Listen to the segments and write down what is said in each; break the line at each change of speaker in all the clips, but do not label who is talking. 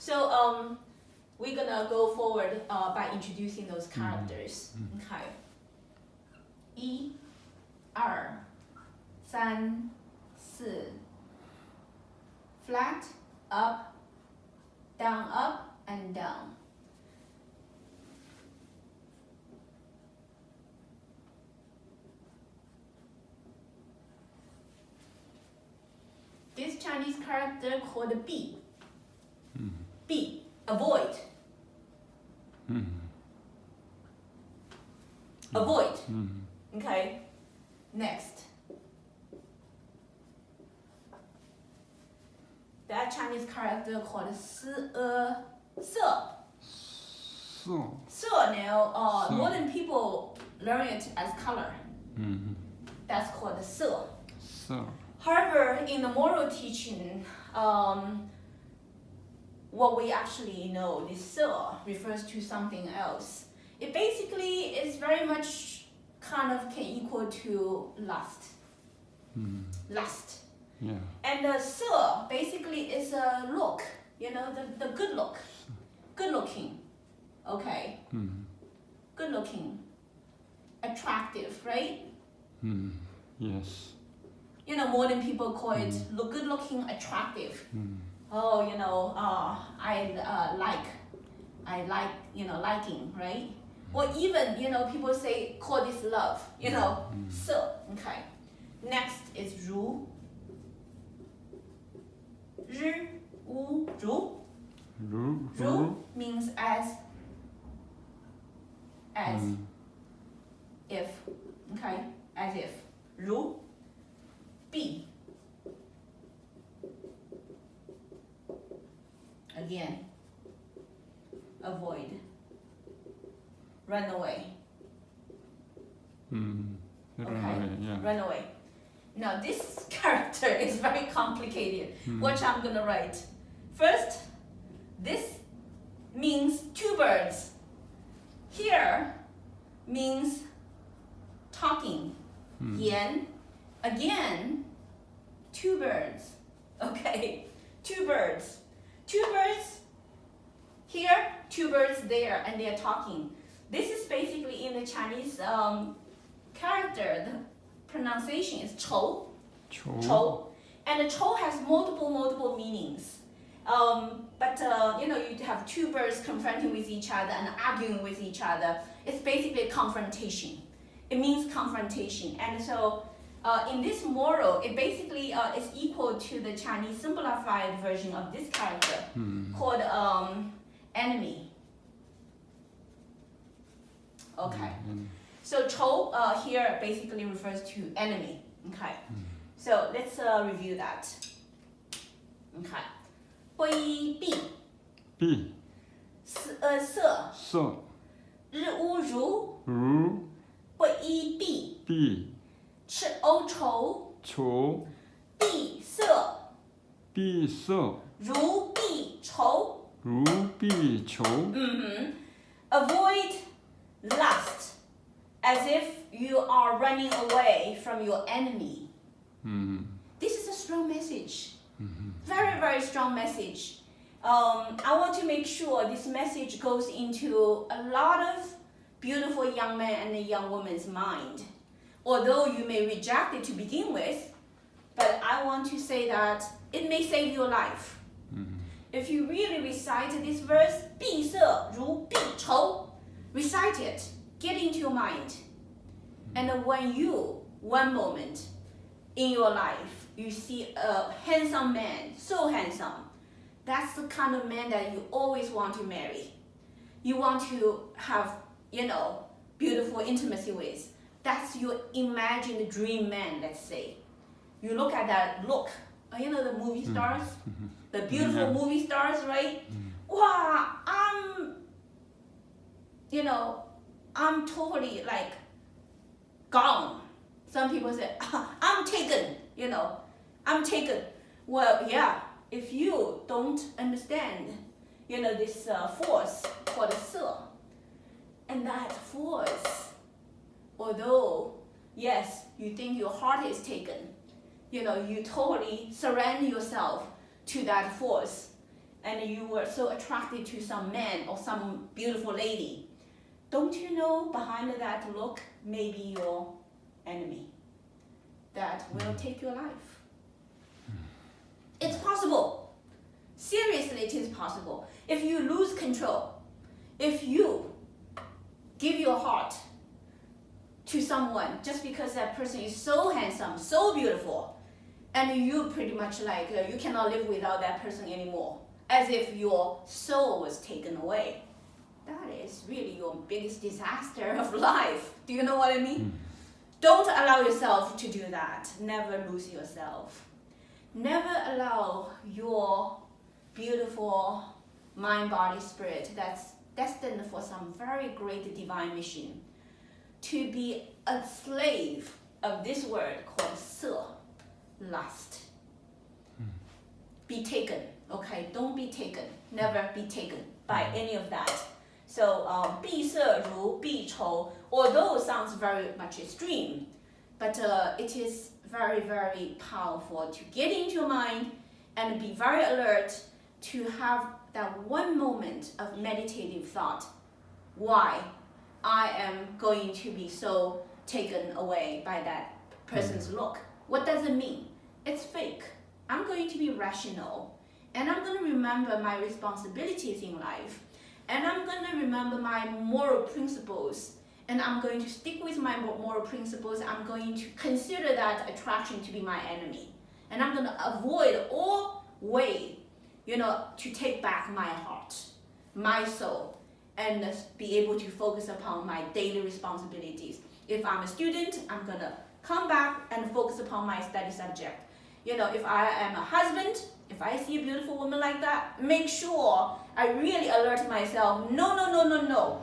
So we're gonna go forward by introducing those characters. Okay. 1、2、3、4 flat, up, and down. This Chinese character called B. B, avoid. Avoid. Okay. Next. That Chinese character called Se. Now, modern people learn it as color. That's called Se. However, in the moral teaching, what we actually know, this Se refers to something else. It basically is very much kind of can equal to lust. Lust.
Yeah.
And the Se basically is a look, the good look. Good looking. Okay. Good looking. Attractive, right?
Yes.
Modern people call it good looking, attractive. Oh, I like, liking, right? Or even, people call this love, So, okay. Next is Ru. Ru, Wu, Ru. Ru means as if, okay? As if. Ru. B. Again, avoid, run away. Run away. Now this character is very complicated, which I'm gonna write. First, this means two birds. Here means talking. Yan. Again, two birds. Okay, two birds. Two birds here, two birds there, and they're talking. This is basically in the Chinese character, the pronunciation is chou. Chou. And the chou has multiple meanings. But you have two birds confronting with each other and arguing with each other. It's basically a confrontation. It means confrontation. And so in this moral, it basically is equal to the Chinese simplified version of this character called enemy. Okay. So chou here basically refers to enemy. Okay. So let's review that. Okay. Hui bi.
B.
Se.
Se.
Ri wu ru.
Ru.
Hui bi.
B.
赤欧愁
Chou.
闭塞
B. Se.
如避愁
Ru. B. Chou.
Avoid lust as if you are running away from your enemy. This is a strong message. Very strong message. I want to make sure this message goes into a lot of beautiful young men and young women's mind. Although you may reject it to begin with, but I want to say that it may save your life. If you really recite this verse, 闭塞如避愁, recite it, get into your mind. And when you, one moment in your life, you see a handsome man, so handsome, that's the kind of man that you always want to marry. You want to have, beautiful intimacy with. That's your imagined dream man, let's say. You look at that look, the movie stars, the beautiful movie stars, right? Wow, I'm totally like gone. Some people say, I'm taken, I'm taken. Well, yeah, if you don't understand, this force called Se, and that force, although, yes, you think your heart is taken, you totally surrender yourself to that force. and you were so attracted to some man or some beautiful lady, don't you know behind that look may be your enemy that will take your life? It's possible. Seriously, it is possible. If you lose control, if you give your heart to someone just because that person is so handsome, so beautiful, and you pretty much like, you cannot live without that person anymore, as if your soul was taken away. That is really your biggest disaster of life. Do you know what I mean? Don't allow yourself to do that. Never lose yourself. Never allow your beautiful mind, body, spirit that's destined for some very great divine mission to be a slave of this word called 色, lust. Be taken, okay? Don't be taken. Never be taken by any of that. So, 闭色如闭愁, although it sounds very much extreme, but it is very, very powerful to get into your mind and be very alert to have that one moment of meditative thought. Why I am going to be so taken away by that person's look? What does it mean? It's fake. I'm going to be rational, and I'm going to remember my responsibilities in life, and I'm going to remember my moral principles, and I'm going to stick with my moral principles. I'm going to consider that attraction to be my enemy, and I'm going to avoid all way, to take back my heart, my soul, and be able to focus upon my daily responsibilities. If I'm a student, I'm going to come back and focus upon my study subject. If I am a husband, if I see a beautiful woman like that, make sure I really alert myself. No.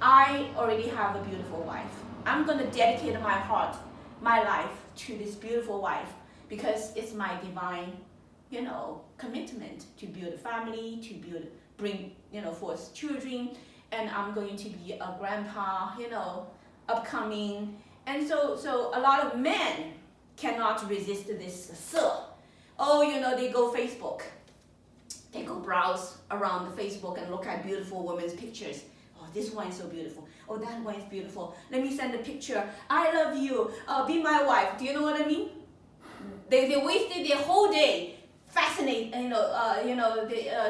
I already have a beautiful wife. I'm going to dedicate my heart, my life to this beautiful wife because it's my divine, commitment to build a family, to bring, forth children, and I'm going to be a grandpa, upcoming. And so a lot of men cannot resist this 色. They go Facebook. They go browse around the Facebook and look at beautiful women's pictures. Oh, this one is so beautiful. Oh, that one is beautiful. Let me send a picture. I love you. Be my wife. Do you know what I mean? They wasted their whole day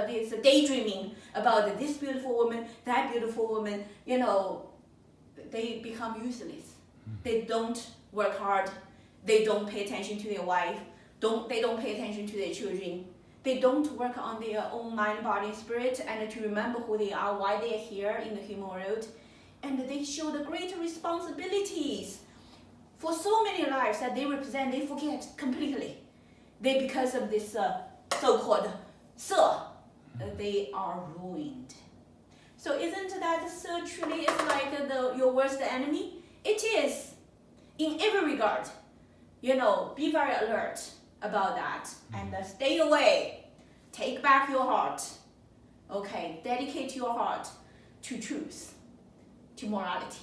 this daydreaming about this beautiful woman, that beautiful woman. They become useless. They don't work hard. They don't pay attention to their wife. They don't pay attention to their children. They don't work on their own mind, body, spirit, and to remember who they are, why they are here in the human world. And they show the great responsibilities for so many lives that they represent. They forget completely. Because of this so-called 色, they are ruined. So isn't that 色 truly is like your worst enemy? It is, in every regard. Be very alert about that and stay away. Take back your heart. Okay, dedicate your heart to truth, to morality.